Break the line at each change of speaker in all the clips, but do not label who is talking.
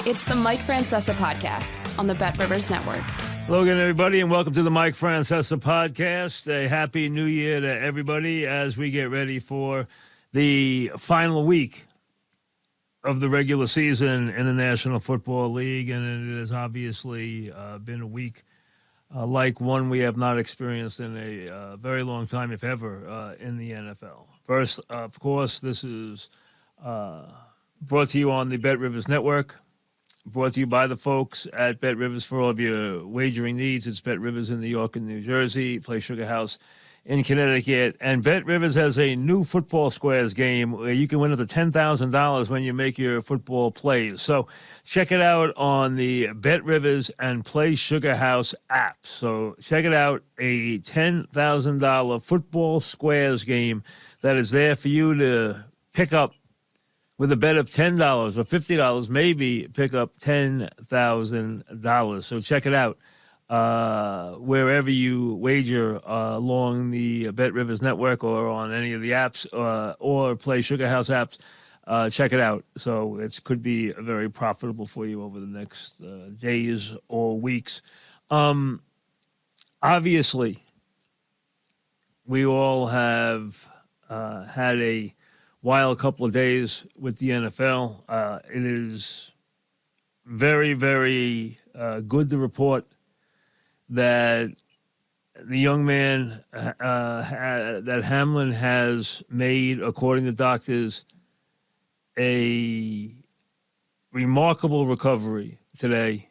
It's the Mike Francesa podcast on the Bet Rivers Network.
Hello again, everybody, and welcome to the Mike Francesa podcast. A happy new year to everybody as we get ready for the final week of the regular season in the National Football League. And it has obviously been a week like one we have not experienced in a very long time, if ever, in the NFL. First, of course, this is brought to you on the Bet Rivers Network. Brought to you by the folks at Bet Rivers for all of your wagering needs. It's Bet Rivers in New York and New Jersey. Play Sugar House in Connecticut. And Bet Rivers has a new Football Squares game where you can win up to $10,000 when you make your football plays. So check it out on the Bet Rivers and Play Sugar House app. So check it out, a $10,000 Football Squares game that is there for you to pick up with a bet of $10 or $50, maybe pick up $10,000. So check it out wherever you wager along the Bet Rivers Network or on any of the apps or Play Sugar House apps. Check it out. So it could be very profitable for you over the next days or weeks. Obviously, we all have had a wild couple of days with the NFL. It is very, very good to report that the young man that Hamlin has made, according to doctors, a remarkable recovery today,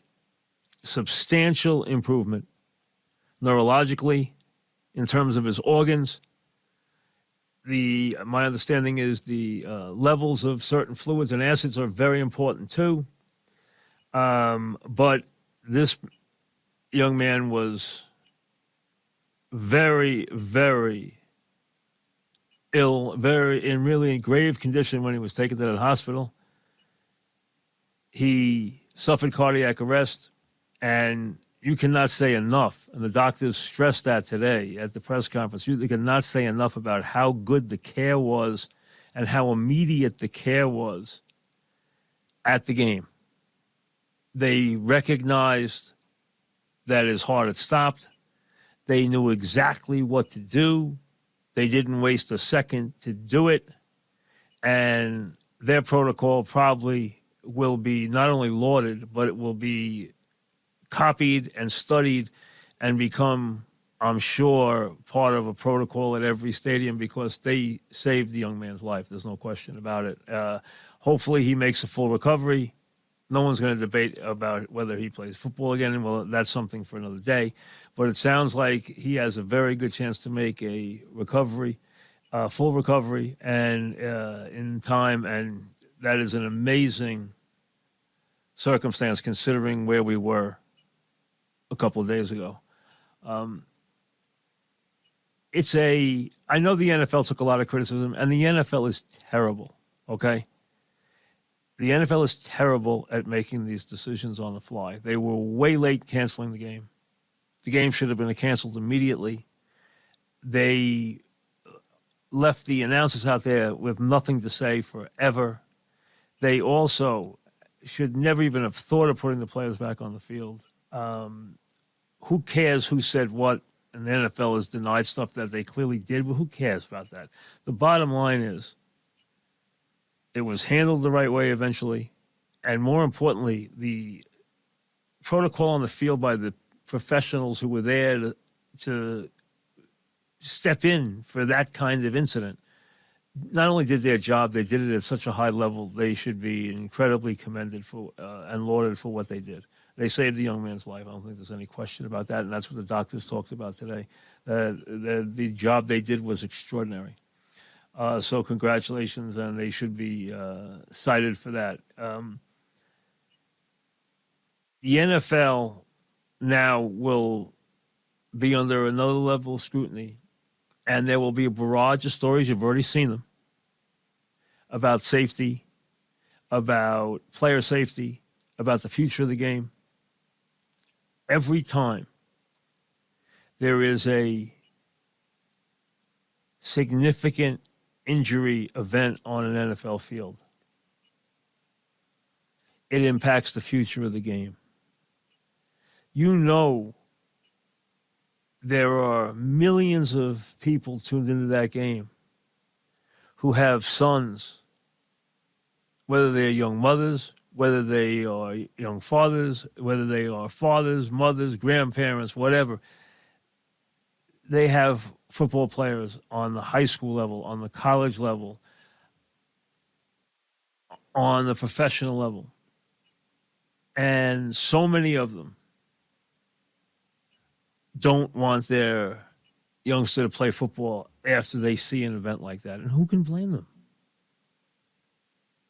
substantial improvement neurologically in terms of his organs. My understanding is the levels of certain fluids and acids are very important too. But this young man was very, very ill, in really grave condition when he was taken to the hospital. He suffered cardiac arrest, and you cannot say enough, and the doctors stressed that today at the press conference. You cannot say enough about how good the care was and how immediate the care was at the game. They recognized that his heart had stopped. They knew exactly what to do. They didn't waste a second to do it. And their protocol probably will be not only lauded, but it will be copied and studied and become, I'm sure, part of a protocol at every stadium because they saved the young man's life. There's no question about it. Hopefully he makes a full recovery. No one's going to debate about whether he plays football again. Well, that's something for another day. But it sounds like he has a very good chance to make a recovery, full recovery, and in time. And that is an amazing circumstance considering where we were a couple of days ago. I know the NFL took a lot of criticism, and the NFL is terrible, okay? The NFL is terrible at making these decisions on the fly. They were way late canceling the game. The game should have been canceled immediately. They left the announcers out there with nothing to say forever. They also should never even have thought of putting the players back on the field. Who cares who said what? And the NFL has denied stuff that they clearly did. Well, who cares about that? The bottom line is it was handled the right way eventually. And more importantly, the protocol on the field by the professionals who were there to step in for that kind of incident not only did their job, they did it at such a high level. They should be incredibly commended for and lauded for what they did. They saved the young man's life. I don't think there's any question about that, and that's what the doctors talked about today. The job they did was extraordinary. So congratulations, and they should be cited for that. The NFL now will be under another level of scrutiny, and there will be a barrage of stories. You've already seen them about safety, about player safety, about the future of the game. Every time there is a significant injury event on an NFL field, it impacts the future of the game. You know, there are millions of people tuned into that game who have sons, whether they're young mothers, whether they are young fathers, whether they are fathers, mothers, grandparents, whatever. They have football players on the high school level, on the college level, on the professional level. And so many of them don't want their youngster to play football after they see an event like that. And who can blame them?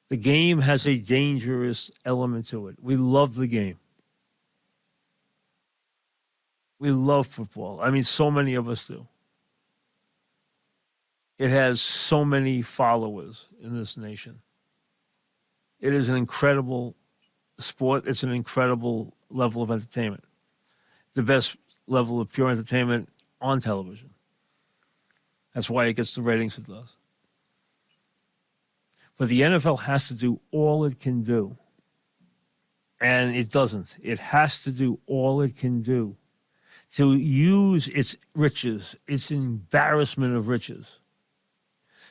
The game has a dangerous element to it. We love the game. We love football. I mean, so many of us do. It has so many followers in this nation. It is an incredible sport. It's an incredible level of entertainment. The best level of pure entertainment on television. That's why it gets the ratings it does. But the NFL has to do all it can do. And it doesn't. It has to do all it can do to use its riches, its embarrassment of riches,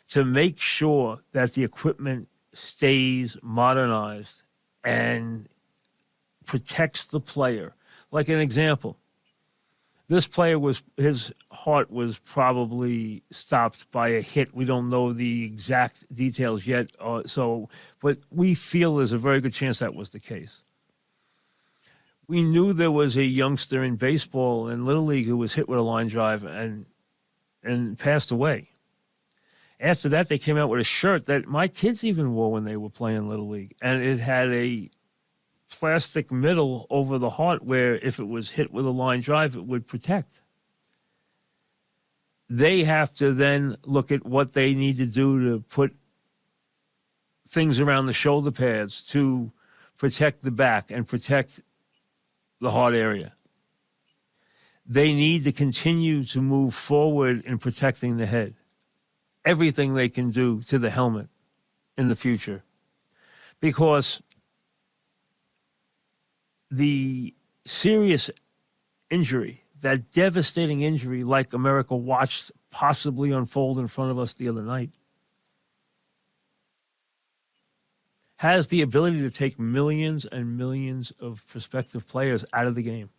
to make sure that the equipment stays modernized and protects the player. Like an example, this player his heart was probably stopped by a hit. We don't know the exact details yet, but we feel there's a very good chance that was the case. We knew there was a youngster in baseball and Little League who was hit with a line drive and passed away. After that, they came out with a shirt that my kids even wore when they were playing Little League, and it had a plastic middle over the heart where if it was hit with a line drive, it would protect. They have to then look at what they need to do to put things around the shoulder pads to protect the back and protect the heart area. They need to continue to move forward in protecting the head. Everything they can do to the helmet in the future. Because the serious injury, that devastating injury like America watched possibly unfold in front of us the other night, has the ability to take millions and millions of prospective players out of the game.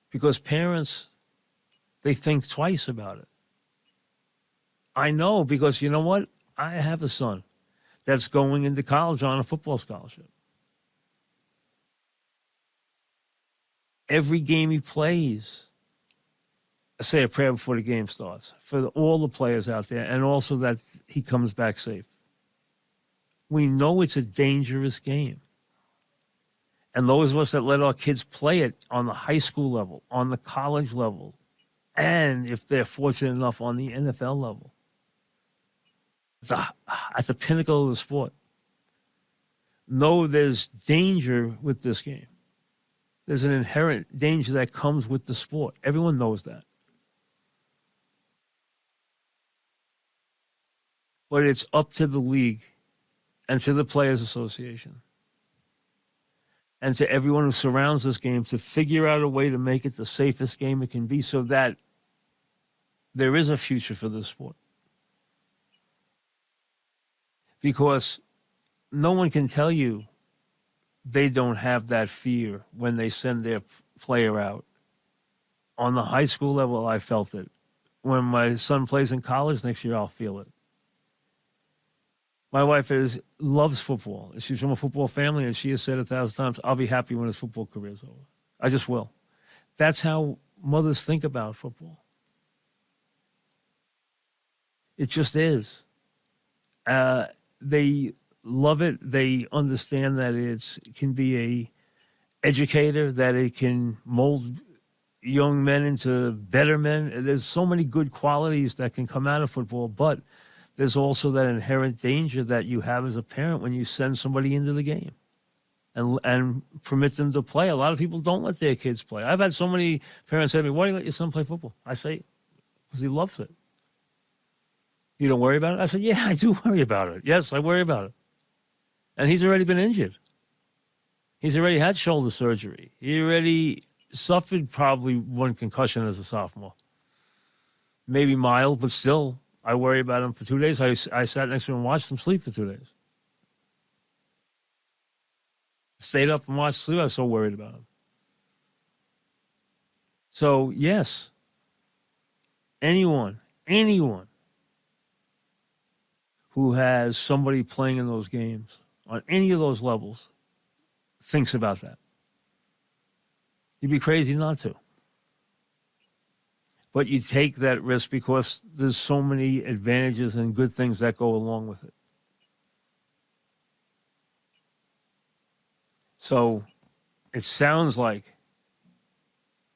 Because parents, they think twice about it. I know, because you know what? I have a son that's going into college on a football scholarship. Every game he plays, I say a prayer before the game starts for all the players out there, and also that he comes back safe. We know it's a dangerous game. And those of us that let our kids play it on the high school level, on the college level, and if they're fortunate enough on the NFL level, at the pinnacle of the sport, know there's danger with this game. There's an inherent danger that comes with the sport. Everyone knows that. But it's up to the league and to the Players Association and to everyone who surrounds this game to figure out a way to make it the safest game it can be so that there is a future for this sport. Because no one can tell you they don't have that fear when they send their player out. On the high school level, I felt it. When my son plays in college next year, I'll feel it. My wife loves football. She's from a football family, and she has said 1,000 times, I'll be happy when his football career is over. I just will. That's how mothers think about football. It just is. They love it. They understand that it can be a educator, that it can mold young men into better men. There's so many good qualities that can come out of football, but there's also that inherent danger that you have as a parent when you send somebody into the game and permit them to play. A lot of people don't let their kids play. I've had so many parents say to me, why do you let your son play football? I say, because he loves it. You don't worry about it? I said, yeah, I do worry about it. Yes, I worry about it. And he's already been injured. He's already had shoulder surgery. He already suffered probably one concussion as a sophomore. Maybe mild, but still, I worry about him for 2 days. I sat next to him and watched him sleep for 2 days. Stayed up and watched sleep. I was so worried about him. So, yes, anyone who has somebody playing in those games on any of those levels thinks about that. You'd be crazy not to. But you take that risk because there's so many advantages and good things that go along with it. So it sounds like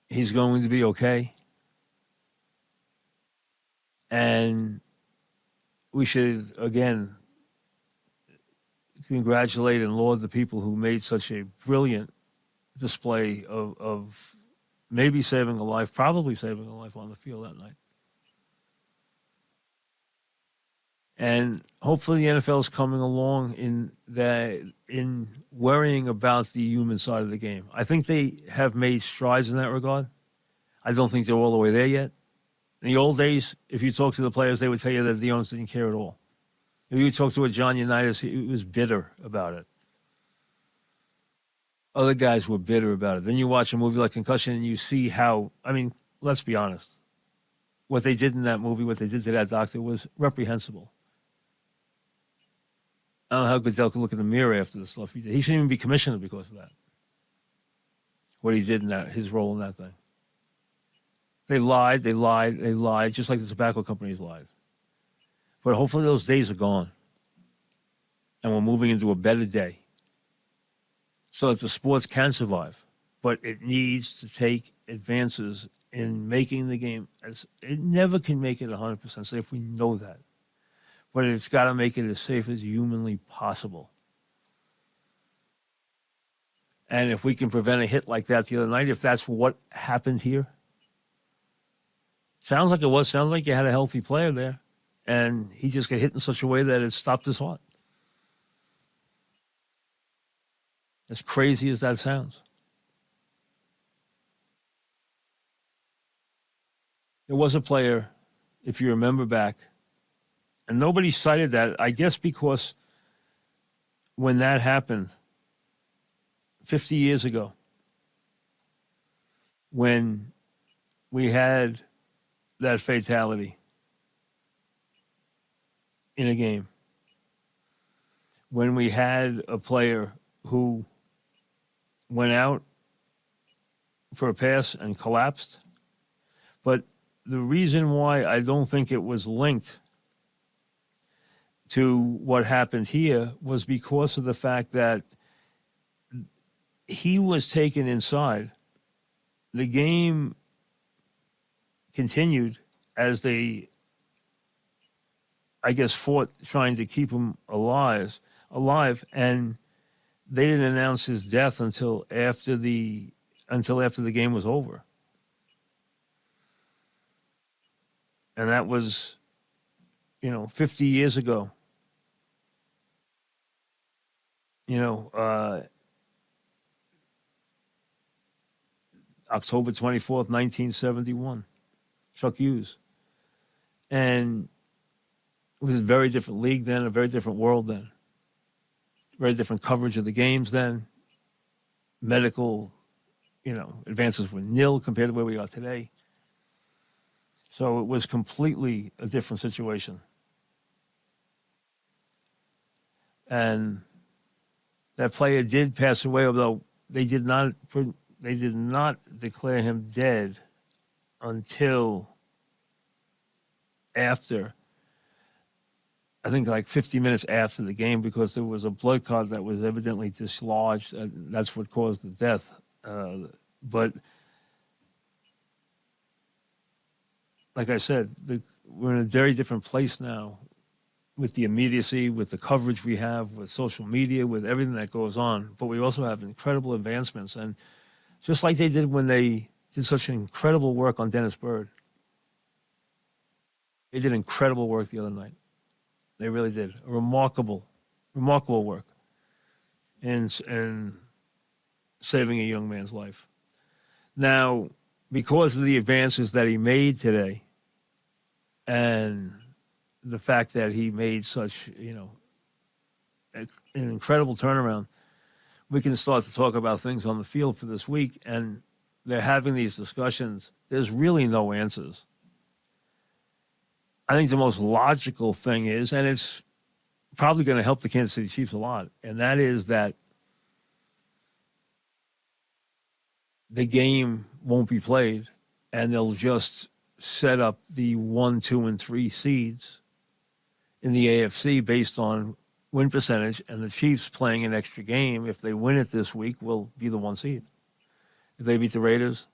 he's going to be okay. And we should, again, congratulate and laud the people who made such a brilliant display of maybe saving a life, probably saving a life on the field that night. And hopefully the NFL is coming along in worrying about the human side of the game. I think they have made strides in that regard. I don't think they're all the way there yet. In the old days, if you talk to the players, they would tell you that the owners didn't care at all. If you talk to a John Unitas, he was bitter about it. Other guys were bitter about it. Then you watch a movie like Concussion and you see how, I mean, let's be honest. What they did in that movie, what they did to that doctor was reprehensible. I don't know how Goodell could look in the mirror after the stuff he did. He shouldn't even be commissioner because of that. What he did in that, his role in that thing. They lied, just like the tobacco companies lied. But hopefully those days are gone. And we're moving into a better day. So that the sports can survive. But it needs to take advances in making the game. It never can make it 100% safe. We know that. But it's got to make it as safe as humanly possible. And if we can prevent a hit like that the other night, if that's what happened here, sounds like it was. Sounds like you had a healthy player there. And he just got hit in such a way that it stopped his heart. As crazy as that sounds. There was a player, if you remember back, and nobody cited that, I guess because when that happened 50 years ago, when we had that fatality in a game, when we had a player who went out for a pass and collapsed. But the reason why I don't think it was linked to what happened here was because of the fact that he was taken inside. The game continued as they, I guess, fought trying to keep him alive, and they didn't announce his death until after the game was over. And that was, 50 years ago. October 24th, 1971, Chuck Hughes. And it was a very different league then, a very different world then. Very different coverage of the games then. Medical, advances were nil compared to where we are today. So it was completely a different situation. And that player did pass away, although they did not declare him dead until after, I think like 50 minutes after the game, because there was a blood clot that was evidently dislodged. That's what caused the death. But like I said, we're in a very different place now with the immediacy, with the coverage we have, with social media, with everything that goes on. But we also have incredible advancements. And just like they did when they did such incredible work on Dennis Byrd, they did incredible work the other night. They really did. Remarkable work. And saving a young man's life. Now, because of the advances that he made today and the fact that he made such, an incredible turnaround, we can start to talk about things on the field for this week, and they're having these discussions. There's really no answers. I think the most logical thing is, and it's probably going to help the Kansas City Chiefs a lot, and that is that the game won't be played, and they'll just set up the 1, 2, and 3 seeds in the AFC based on win percentage, and the Chiefs playing an extra game, if they win it this week, will be the 1 seed. If they beat the Raiders,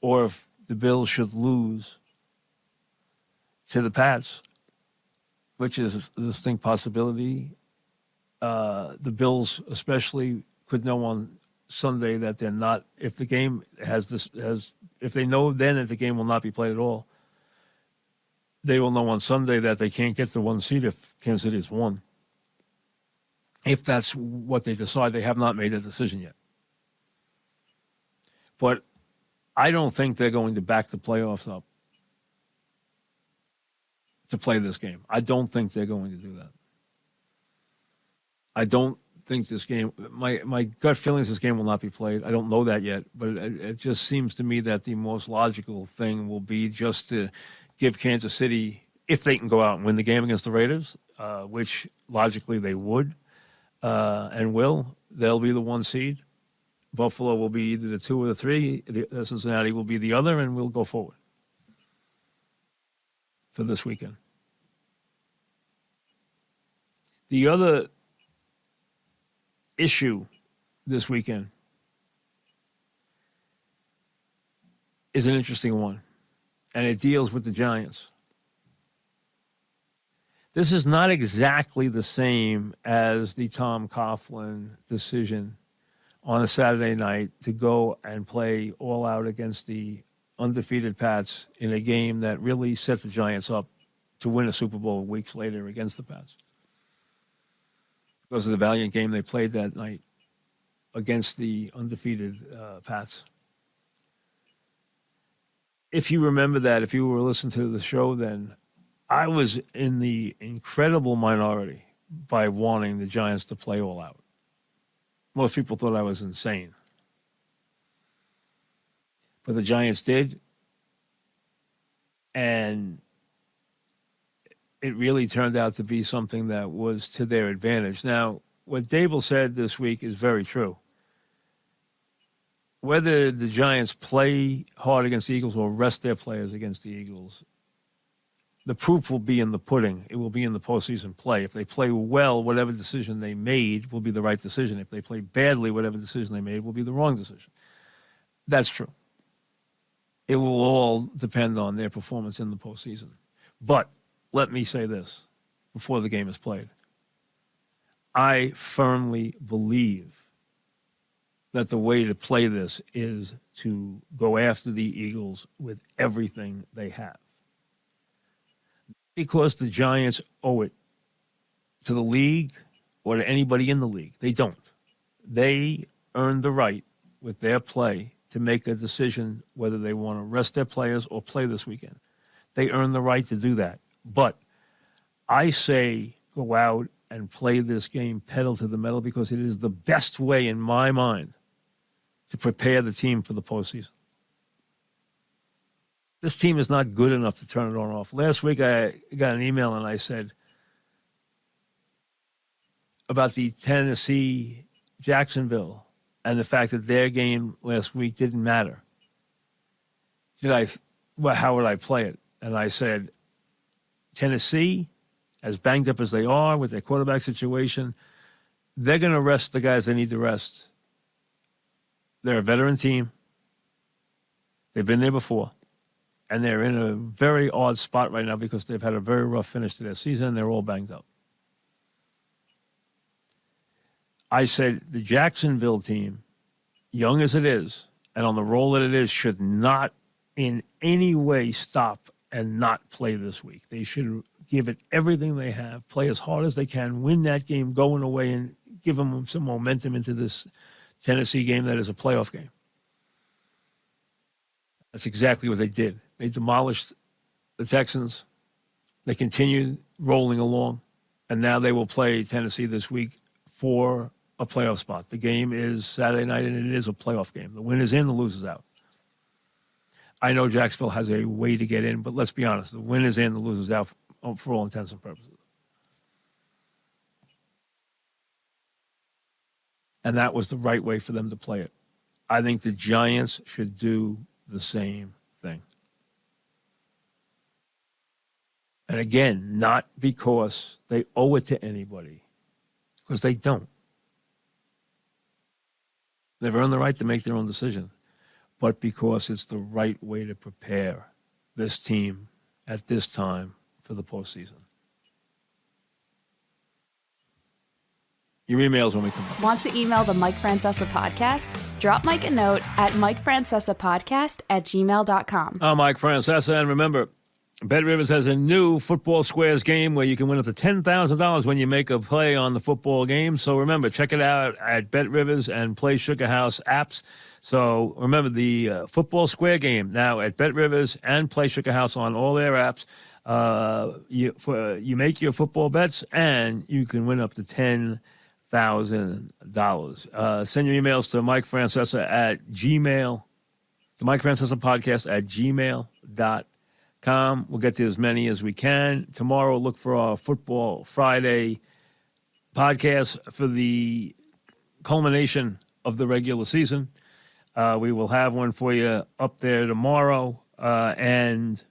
or if the Bills should lose to the Pats, which is a distinct possibility. The Bills especially could know on Sunday that they're not, if the game if they know then that the game will not be played at all, they will know on Sunday that they can't get the 1 seed if Kansas City is 1. If that's what they decide, they have not made a decision yet. But I don't think they're going to back the playoffs up to play this game. I don't think they're going to do that. I don't think this game, my gut feeling is this game will not be played. I don't know that yet, but it just seems to me that the most logical thing will be just to give Kansas City, if they can go out and win the game against the Raiders, which logically they would and will, they'll be the 1 seed. Buffalo will be either the 2 or the 3. Cincinnati will be the other, and we'll go forward for this weekend. The other issue this weekend is an interesting one, and it deals with the Giants. This is not exactly the same as the Tom Coughlin decision on a Saturday night to go and play all out against the undefeated Pats in a game that really set the Giants up to win a Super Bowl weeks later against the Pats, because of the valiant game they played that night against the undefeated Pats. If you remember that, if you were listening to the show then, I was in the incredible minority by wanting the Giants to play all out. Most people thought I was insane. But the Giants did, and it really turned out to be something that was to their advantage. Now, what Dable said this week is very true. Whether the Giants play hard against the Eagles or rest their players against the Eagles, the proof will be in the pudding. It will be in the postseason play. If they play well, whatever decision they made will be the right decision. If they play badly, whatever decision they made will be the wrong decision. That's true. It will all depend on their performance in the postseason. But let me say this before the game is played. I firmly believe that the way to play this is to go after the Eagles with everything they have. Because the Giants owe it to the league or to anybody in the league. They don't. They earned the right with their play to make a decision whether they want to rest their players or play this weekend. They earned the right to do that. But I say go out and play this game pedal to the metal, because it is the best way in my mind to prepare the team for the postseason. This team is not good enough to turn it on or off. Last week I got an email and I said about the Tennessee Jacksonville and the fact that their game last week didn't matter. How would I play it? And I said, Tennessee, as banged up as they are with their quarterback situation, they're going to rest the guys they need to rest. They're a veteran team. They've been there before. And they're in a very odd spot right now because they've had a very rough finish to their season and they're all banged up. I said the Jacksonville team, young as it is, and on the roll that it is, should not in any way stop and not play this week. They should give it everything they have, play as hard as they can, win that game going away, and give them some momentum into this Tennessee game that is a playoff game. That's exactly what they did. They demolished the Texans. They continued rolling along, and now they will play Tennessee this week for a playoff spot. The game is Saturday night, and it is a playoff game. The winner's in, the loser's out. I know Jacksonville has a way to get in, but let's be honest. The winner's in, the loser's out for all intents and purposes. And that was the right way for them to play it. I think the Giants should do the same thing. And again, not because they owe it to anybody, because they don't. They've earned the right to make their own decision, but because it's the right way to prepare this team at this time for the postseason. Your emails when we come back.
Want to email the Mike Francesa podcast? Drop Mike a note at mikefrancesapodcast@gmail.com.
I'm Mike Francesa, and remember, Bet Rivers has a new Football Squares game where you can win up to $10,000 when you make a play on the football game. So remember, check it out at Bet Rivers and Play Sugar House apps. So remember the Football Square game now at Bet Rivers and Play Sugar House on all their apps. You make your football bets and you can win up to $10,000. Send your emails to Mike Francesa at Gmail, the Mike Francesa podcast at gmail.com. We'll get to as many as we can. Tomorrow, look for our Football Friday podcast for the culmination of the regular season. We will have one for you up there tomorrow. And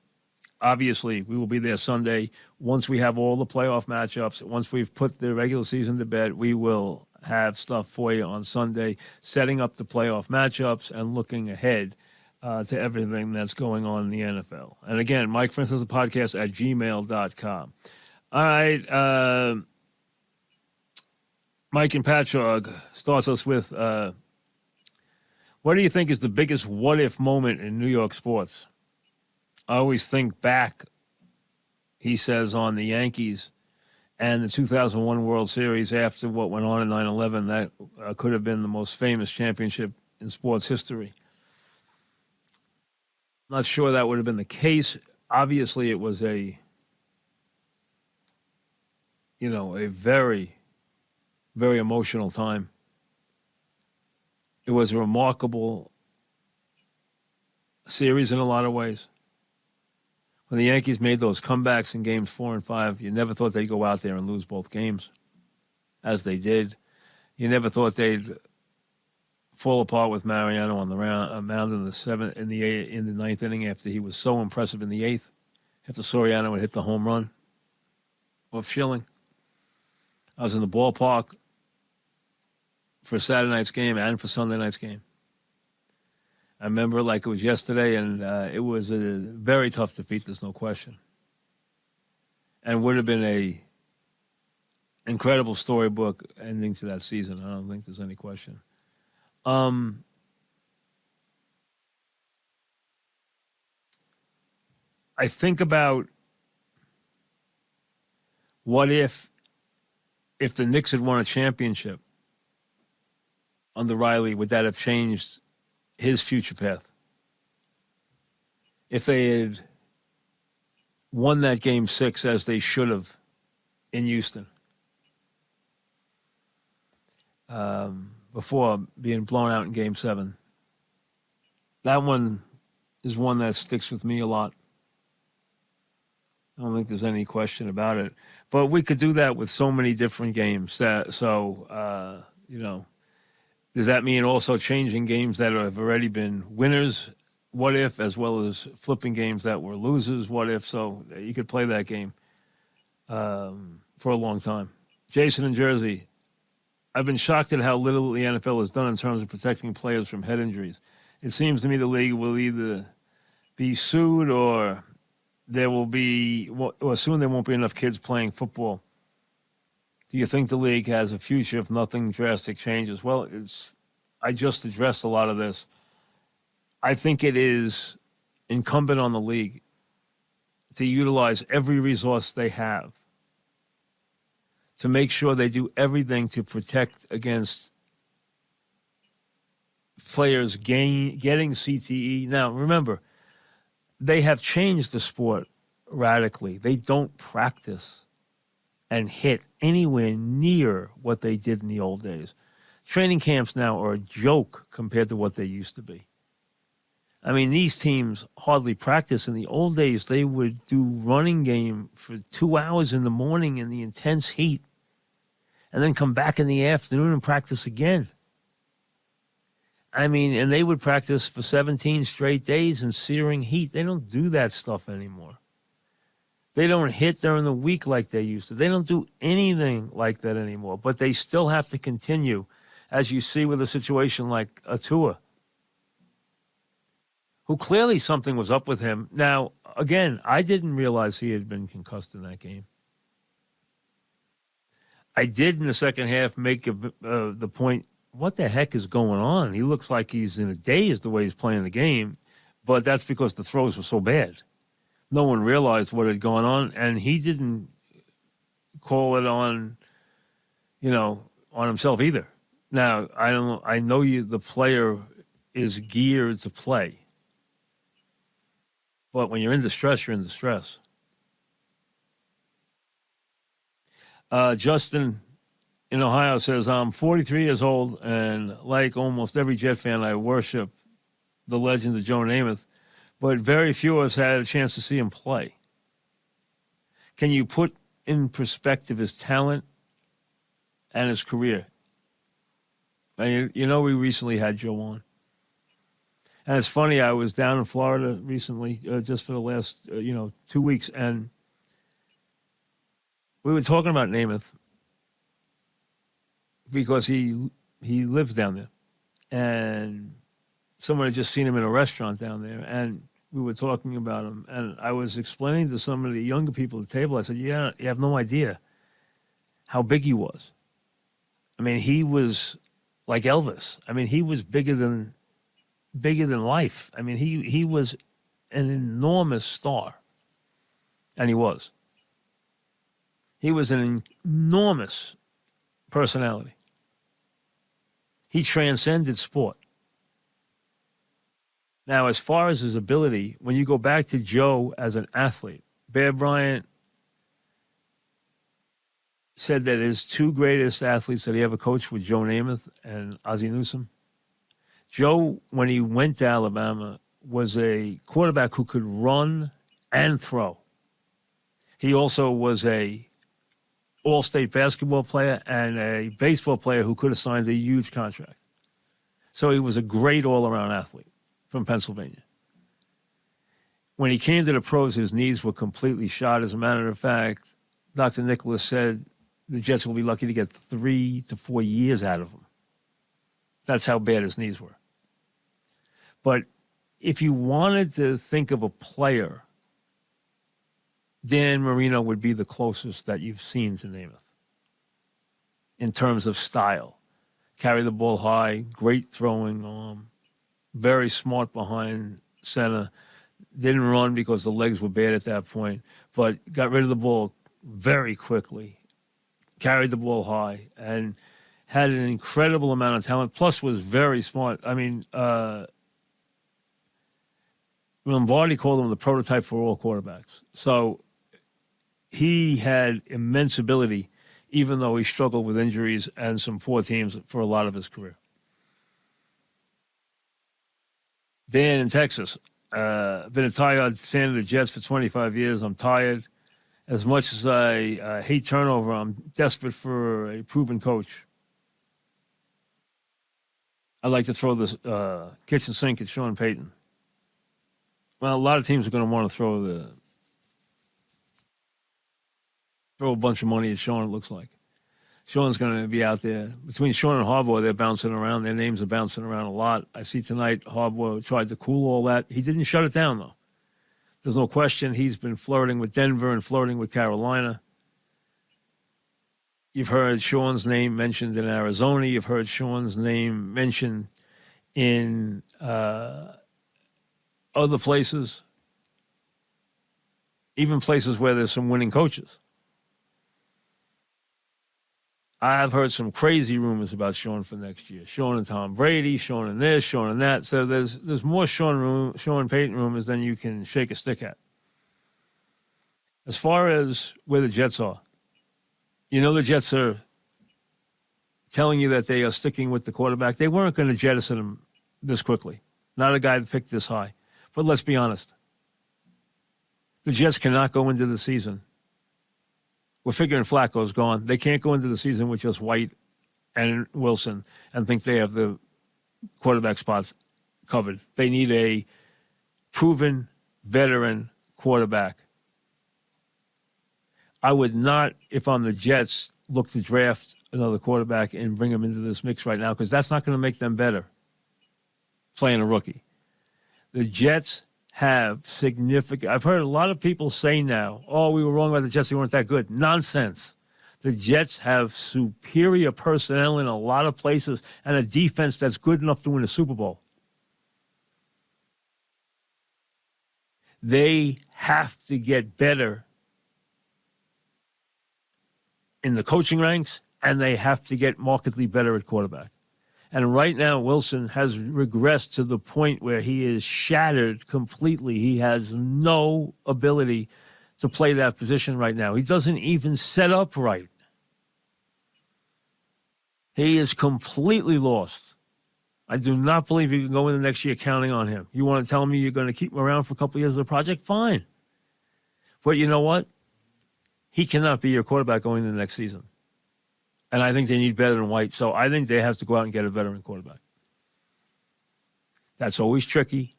obviously, we will be there Sunday. Once we have all the playoff matchups, once we've put the regular season to bed, we will have stuff for you on Sunday, setting up the playoff matchups and looking ahead to everything that's going on in the NFL. And again, Mike Francesa podcast at gmail.com. All right. Mike and Patchogue starts us with, what do you think is the biggest what-if moment in New York sports? I always think back, he says, on the Yankees and the 2001 World Series after what went on in 9/11. That could have been the most famous championship in sports history. Not sure that would have been the case. Obviously, it was a very, very emotional time. It was a remarkable series in a lot of ways. When the Yankees made those comebacks in games 4 and 5, you never thought they'd go out there and lose both games, as they did. You never thought they'd fall apart with Mariano on the mound in the ninth inning after he was so impressive in the eighth, after Soriano had hit the home run off Schilling. I was in the ballpark for Saturday night's game and for Sunday night's game. I remember it like it was yesterday, and it was a very tough defeat, there's no question. And would have been a incredible storybook ending to that season. I don't think there's any question. I think about what if the Knicks had won a championship under Riley, would that have changed his future path? If they had won that game 6 as they should have in Houston, before being blown out in game 7. That one is one that sticks with me a lot. I don't think there's any question about it. But we could do that with so many different games. Does that mean also changing games that have already been winners, what if, as well as flipping games that were losers, what if? So you could play that game for a long time. Jason in Jersey, I've been shocked at how little the NFL has done in terms of protecting players from head injuries. It seems to me the league will either be sued or soon there won't be enough kids playing football. Do you think the league has a future if nothing drastic changes? Well, I just addressed a lot of this. I think it is incumbent on the league to utilize every resource they have to make sure they do everything to protect against players getting CTE. Now, remember, they have changed the sport radically. They don't practice and hit anywhere near what they did in the old days. Training camps now are a joke compared to what they used to be. I mean, these teams hardly practice. In the old days, they would do running game for 2 hours in the morning in the intense heat and then come back in the afternoon and practice again. I mean, and they would practice for 17 straight days in searing heat. They don't do that stuff anymore. They don't hit during the week like they used to. They don't do anything like that anymore. But they still have to continue, as you see with a situation like Atua, who clearly something was up with him. Now, again, I didn't realize he had been concussed in that game. I did in the second half make the point, what the heck is going on? He looks like he's in a daze the way he's playing the game, but that's because the throws were so bad. No one realized what had gone on, and he didn't call it on, on himself either. Now, I know the player is geared to play. But when you're in distress, you're in distress. Justin in Ohio says, I'm 43 years old, and like almost every Jet fan, I worship the legend of Joe Namath, but very few of us had a chance to see him play. Can you put in perspective his talent and his career? We recently had Joe on. And it's funny, I was down in Florida recently, just for the last, 2 weeks, and we were talking about Namath because he lives down there. And someone had just seen him in a restaurant down there, and we were talking about him. And I was explaining to some of the younger people at the table, I said, you have no idea how big he was. I mean, he was like Elvis. I mean, he was bigger than life. I mean, he was an enormous star, and he was. He was an enormous personality. He transcended sport. Now, as far as his ability, when you go back to Joe as an athlete, Bear Bryant said that his two greatest athletes that he ever coached were Joe Namath and Ozzie Newsome. Joe, when he went to Alabama, was a quarterback who could run and throw. He also was a all-state basketball player and a baseball player who could have signed a huge contract. So he was a great all-around athlete from Pennsylvania. When he came to the pros, his knees were completely shot. As a matter of fact, Dr. Nicholas said the Jets will be lucky to get 3 to 4 years out of him. That's how bad his knees were. But if you wanted to think of a player, Dan Marino would be the closest that you've seen to Namath in terms of style. Carry the ball high, great throwing arm, very smart behind center. Didn't run because the legs were bad at that point, but got rid of the ball very quickly, carried the ball high, and had an incredible amount of talent, plus was very smart. I mean, Lombardi called him the prototype for all quarterbacks. So he had immense ability, even though he struggled with injuries and some poor teams for a lot of his career. Dan in Texas. Been a tired fan of the Jets for 25 years. I'm tired. As much as I hate turnover, I'm desperate for a proven coach. I'd like to throw this kitchen sink at Sean Payton. Well, a lot of teams are going to want to throw a bunch of money at Sean, it looks like. Sean's going to be out there. Between Sean and Harbaugh, they're bouncing around. Their names are bouncing around a lot. I see tonight Harbaugh tried to cool all that. He didn't shut it down, though. There's no question he's been flirting with Denver and flirting with Carolina. You've heard Sean's name mentioned in Arizona. You've heard Sean's name mentioned in other places, even places where there's some winning coaches. I've heard some crazy rumors about Sean for next year. Sean and Tom Brady, Sean and this, Sean and that. So there's more Sean Payton rumors than you can shake a stick at. As far as where the Jets are, the Jets are telling you that they are sticking with the quarterback. They weren't going to jettison him this quickly. Not a guy that picked this high. But let's be honest. The Jets cannot go into the season. We're figuring Flacco's gone. They can't go into the season with just White and Wilson and think they have the quarterback spots covered. They need a proven veteran quarterback. I would not, if I'm the Jets, look to draft another quarterback and bring him into this mix right now because that's not going to make them better playing a rookie. The Jets have significant. I've heard a lot of people say now, we were wrong about the Jets. They weren't that good. Nonsense. The Jets have superior personnel in a lot of places and a defense that's good enough to win a Super Bowl. They have to get better in the coaching ranks, and they have to get markedly better at quarterback. And right now, Wilson has regressed to the point where he is shattered completely. He has no ability to play that position right now. He doesn't even set up right. He is completely lost. I do not believe you can go into next year counting on him. You want to tell me you're going to keep him around for a couple of years of the project? Fine. But you know what? He cannot be your quarterback going into the next season. And I think they need better than White. So I think they have to go out and get a veteran quarterback. That's always tricky.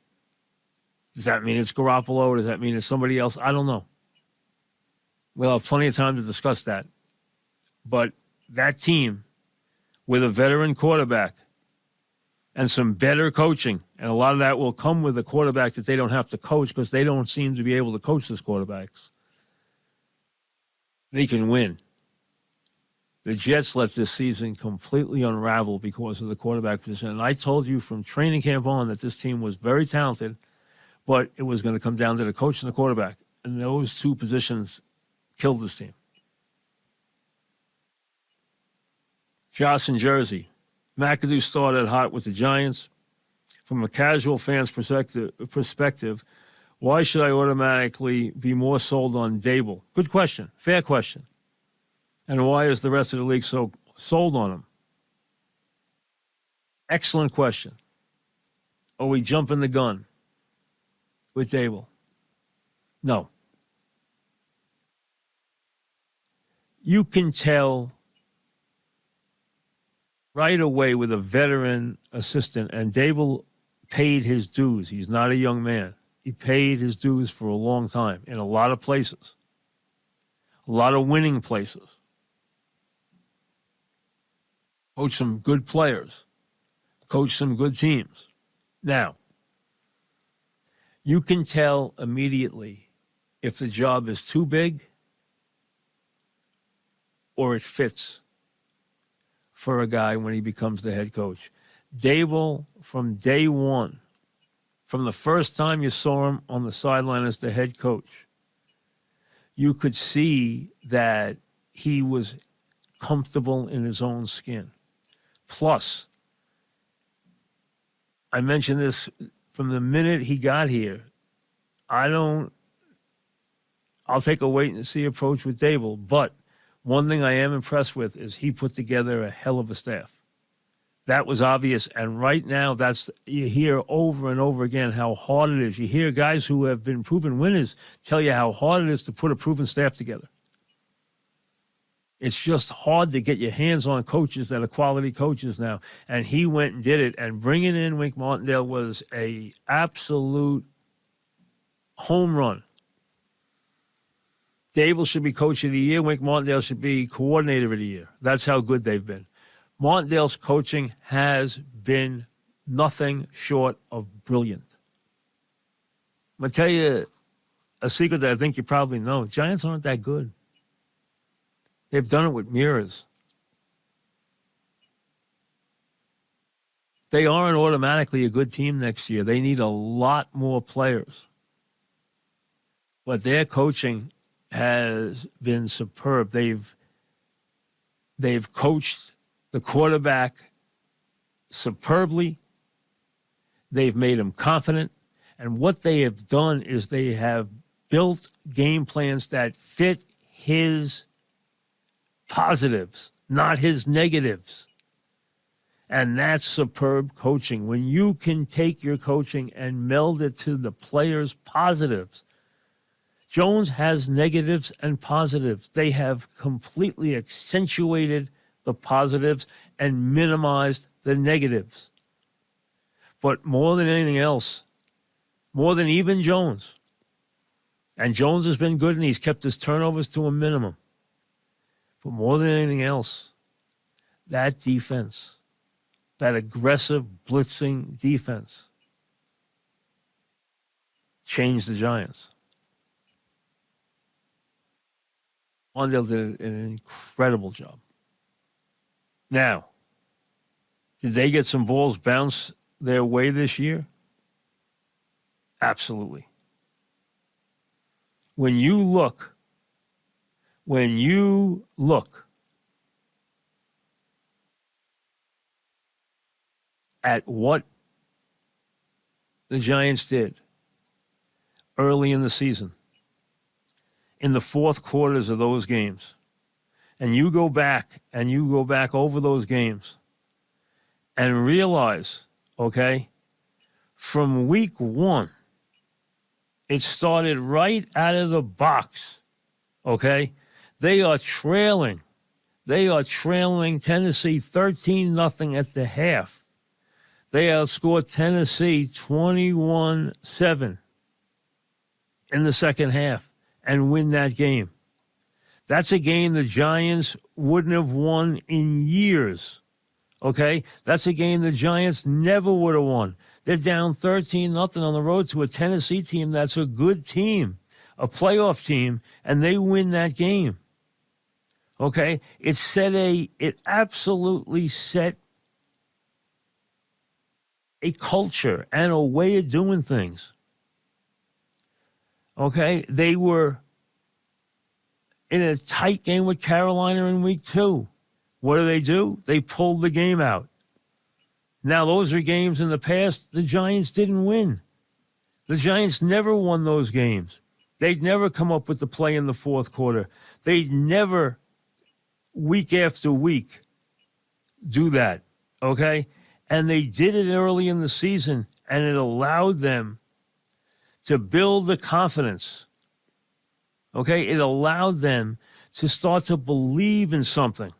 Does that mean it's Garoppolo? Does that mean it's somebody else? I don't know. We'll have plenty of time to discuss that. But that team with a veteran quarterback and some better coaching, and a lot of that will come with a quarterback that they don't have to coach because they don't seem to be able to coach these quarterbacks. They can win. The Jets let this season completely unravel because of the quarterback position. And I told you from training camp on that this team was very talented, but it was going to come down to the coach and the quarterback. And those two positions killed this team. Josh in Jersey. McAdoo started hot with the Giants. From a casual fan's perspective, why should I automatically be more sold on Dable? Good question. Fair question. And why is the rest of the league so sold on him? Excellent question. Are we jumping the gun with Dable? No. You can tell right away with a veteran assistant, and Dable paid his dues. He's not a young man. He paid his dues for a long time in a lot of places, a lot of winning places. Coach some good players. Coach some good teams. Now, you can tell immediately if the job is too big or it fits for a guy when he becomes the head coach. Dable, from day one, from the first time you saw him on the sideline as the head coach, you could see that he was comfortable in his own skin. Plus, I mentioned this from the minute he got here. I'll take a wait and see approach with Dable, but one thing I am impressed with is he put together a hell of a staff. That was obvious, and right now you hear over and over again how hard it is. You hear guys who have been proven winners tell you how hard it is to put a proven staff together. It's just hard to get your hands on coaches that are quality coaches now. And he went and did it. And bringing in Wink Martindale was a absolute home run. Dable should be coach of the year. Wink Martindale should be coordinator of the year. That's how good they've been. Martindale's coaching has been nothing short of brilliant. I'm going to tell you a secret that I think you probably know. Giants aren't that good. They've done it with mirrors. They aren't automatically a good team next year. They need a lot more players. But their coaching has been superb. They've They've coached the quarterback superbly. They've made him confident. And what they have done is they have built game plans that fit his positives, not his negatives. And that's superb coaching. When you can take your coaching and meld it to the players' positives. Jones has negatives and positives. They have completely accentuated the positives and minimized the negatives. But more than anything else, more than even Jones, and Jones has been good and he's kept his turnovers to a minimum. But more than anything else, that defense, that aggressive blitzing defense, changed the Giants. Wandale did an incredible job. Now, did they get some balls bounced their way this year? Absolutely. When you look at what the Giants did early in the season, in the fourth quarters of those games, and you go back over those games and realize, okay, from week one, it started right out of the box, okay? They are trailing Tennessee 13-0 at the half. They outscored Tennessee 21-7 in the second half and win that game. That's a game the Giants wouldn't have won in years, okay? That's a game the Giants never would have won. They're down 13-0 on the road to a Tennessee team that's a good team, a playoff team, and they win that game. Okay? It absolutely set a culture and a way of doing things. Okay? They were in a tight game with Carolina in week 2. What do? They pulled the game out. Now, those are games in the past the Giants didn't win. The Giants never won those games. They'd never come up with the play in the fourth quarter. They'd never, week after week, do that, okay? And they did it early in the season, and it allowed them to build the confidence, okay? It allowed them to start to believe in something.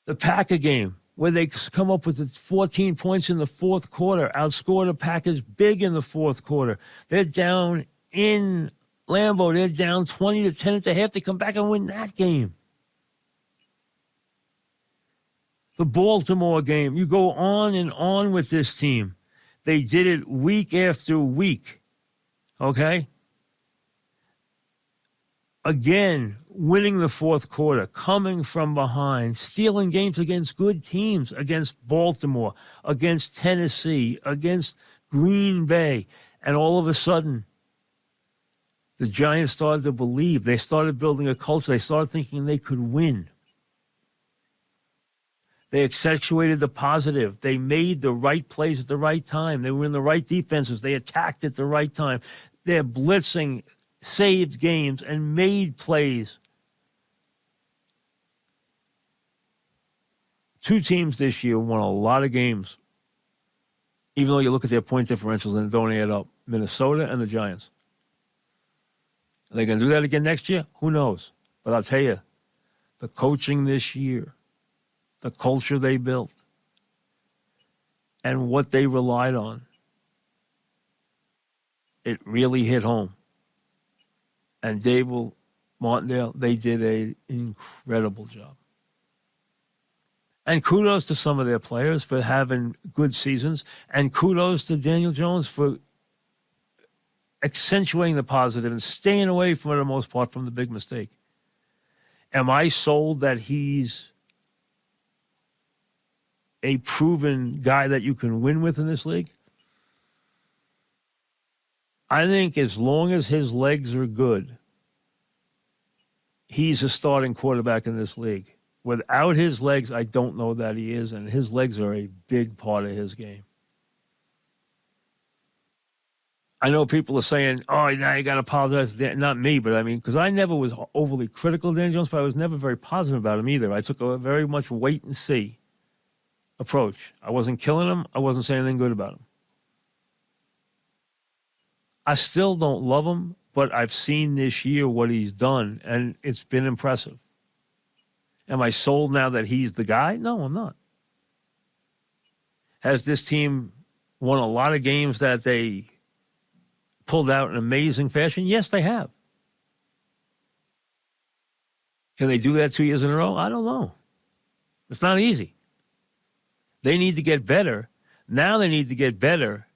The Packer game, where they come up with the 14 points in the fourth quarter, outscore the Packers big in the fourth quarter. They're down in Lambeau. They're down 20-10 at the half. They come back and win that game. The Baltimore game, you go on and on with this team. They did it week after week, okay? Again, winning the fourth quarter, coming from behind, stealing games against good teams, against Baltimore, against Tennessee, against Green Bay. And all of a sudden, the Giants started to believe. They started building a culture. They started thinking they could win. They accentuated the positive. They made the right plays at the right time. They were in the right defenses. They attacked at the right time. They're blitzing, saved games, and made plays. Two teams this year won a lot of games, even though you look at their point differentials and it don't add up. Minnesota and the Giants. Are they going to do that again next year? Who knows? But I'll tell you, the coaching this year, the culture they built, and what they relied on, it really hit home. And Dable, Martindale, they did an incredible job. And kudos to some of their players for having good seasons. And kudos to Daniel Jones for accentuating the positive and staying away, for the most part, from the big mistake. Am I sold that he's a proven guy that you can win with in this league? I think as long as his legs are good, he's a starting quarterback in this league. Without his legs, I don't know that he is, and his legs are a big part of his game. I know people are saying, oh, now you got to apologize. Not me, but I mean, because I never was overly critical of Daniel Jones, but I was never very positive about him either. I took a very much wait and see approach. I wasn't killing him. I wasn't saying anything good about him. I still don't love him, but I've seen this year what he's done, and it's been impressive. Am I sold now that he's the guy? No, I'm not. Has this team won a lot of games that they pulled out in amazing fashion? Yes, they have. Can they do that 2 years in a row? I don't know. It's not easy. They need to get better. Now they need to get better.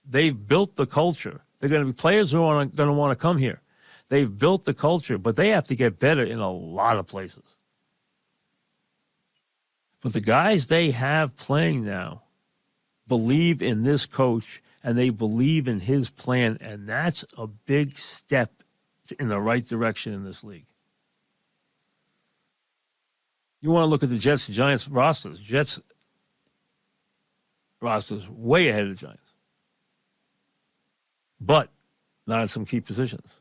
They've built the culture. They're going to be players who are going to want to come here. They've built the culture, but they have to get better in a lot of places. But the guys they have playing now believe in this coach, and they believe in his plan, and that's a big step in the right direction in this league. You want to look at the Jets and Giants rosters. Jets rosters way ahead of the Giants, but not at some key positions,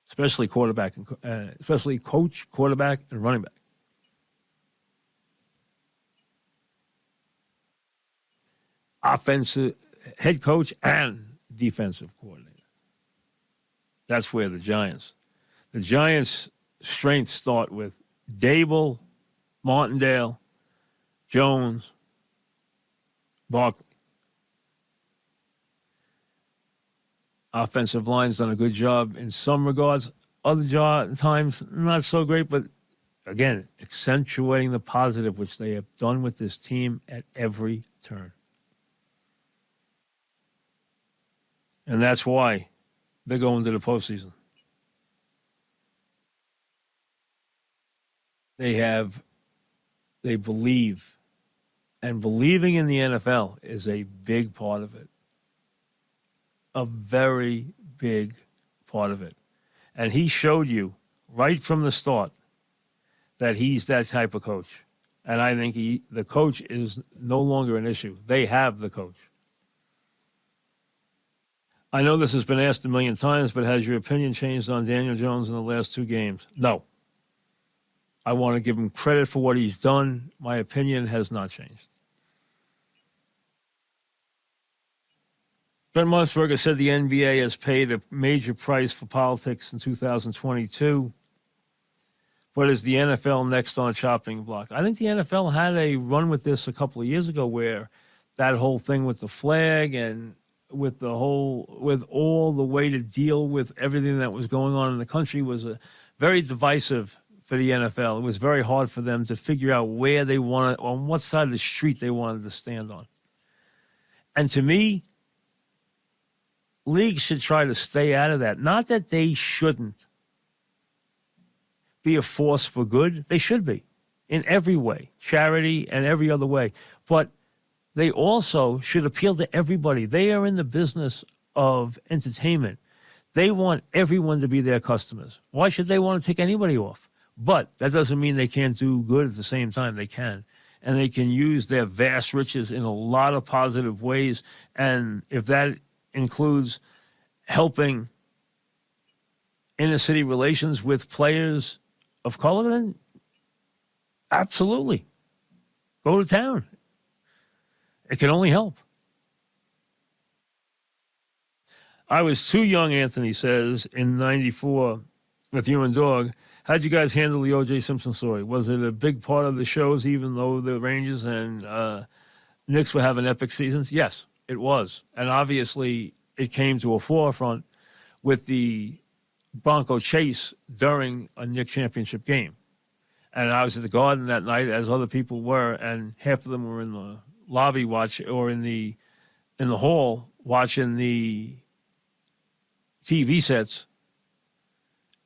especially quarterback, especially coach, quarterback, and running back. Offensive head coach and defensive coordinator. That's where the Giants' strengths start with Dable, Martindale, Jones, Barkley. Offensive line's done a good job in some regards. Other times, not so great, but again, accentuating the positive, which they have done with this team at every turn. And that's why they're going to the postseason. They believe. And believing in the NFL is a big part of it. A very big part of it. And he showed you right from the start that he's that type of coach. And I think the coach is no longer an issue. They have the coach. I know this has been asked a million times, but has your opinion changed on Daniel Jones in the last two games? No. I want to give him credit for what he's done. My opinion has not changed. Ben Musburger said the NBA has paid a major price for politics in 2022. But is the NFL next on a chopping block? I think the NFL had a run with this a couple of years ago where that whole thing with the flag and with all the way to deal with everything that was going on in the country was very divisive for the NFL. It was very hard for them to figure out where they wanted, on what side of the street they wanted to stand on. And to me, leagues should try to stay out of that. Not that they shouldn't be a force for good. They should be in every way, charity and every other way. But they also should appeal to everybody. They are in the business of entertainment. They want everyone to be their customers. Why should they want to take anybody off? But that doesn't mean they can't do good at the same time. They can. And they can use their vast riches in a lot of positive ways. And if that includes helping inner city relations with players of color, then absolutely. Go to town. It can only help. I was too young, Anthony says, in 94 with you and Dog. How'd you guys handle the O.J. Simpson story? Was it a big part of the shows, even though the Rangers and Knicks were having epic seasons? Yes, it was. And obviously, it came to a forefront with the Bronco chase during a Knicks championship game. And I was at the Garden that night, as other people were, and half of them were in the lobby or in the hall watching the TV sets,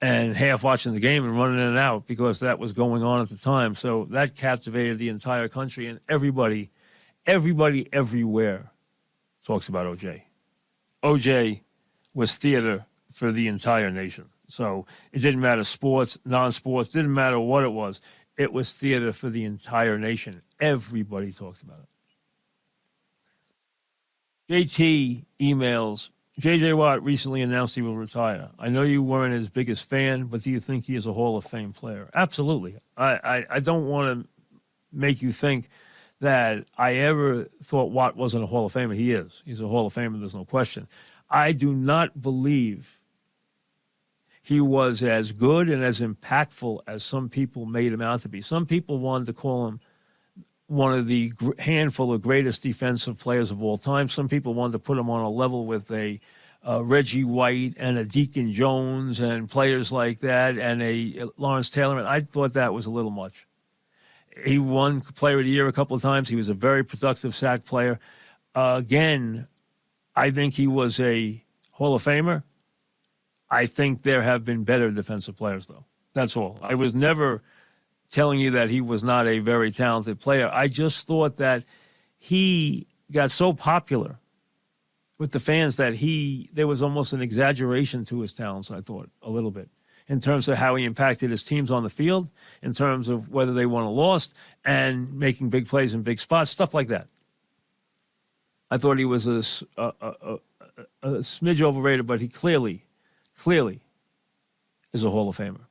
and half watching the game and running in and out because that was going on at the time. So that captivated the entire country, and everybody everywhere talks about OJ. OJ was theater for the entire nation. So it didn't matter sports, non-sports, didn't matter what it was. It was theater for the entire nation. Everybody talked about it. JT emails, J.J. Watt recently announced he will retire. I know you weren't his biggest fan, but do you think he is a Hall of Fame player? Absolutely. I don't want to make you think that I ever thought Watt wasn't a Hall of Famer. He is. He's a Hall of Famer, there's no question. I do not believe he was as good and as impactful as some people made him out to be. Some people wanted to call him one of the handful of greatest defensive players of all time. Some people wanted to put him on a level with a Reggie White and a Deacon Jones and players like that and a Lawrence Taylor. And I thought that was a little much. He won Player of the Year a couple of times. He was a very productive sack player. Again, I think he was a Hall of Famer. I think there have been better defensive players, though. That's all. I was never telling you that he was not a very talented player. I just thought that he got so popular with the fans that there was almost an exaggeration to his talents, I thought, a little bit, in terms of how he impacted his teams on the field, in terms of whether they won or lost, and making big plays in big spots, stuff like that. I thought he was a smidge overrated, but he clearly is a Hall of Famer.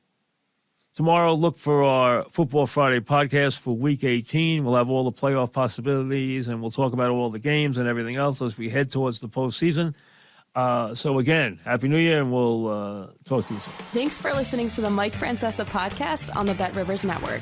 Tomorrow, look for our Football Friday podcast for Week 18. We'll have all the playoff possibilities, and we'll talk about all the games and everything else as we head towards the postseason. So, again, Happy New Year, and we'll talk to you soon.
Thanks for listening to the Mike Francesa podcast on the Bet Rivers Network.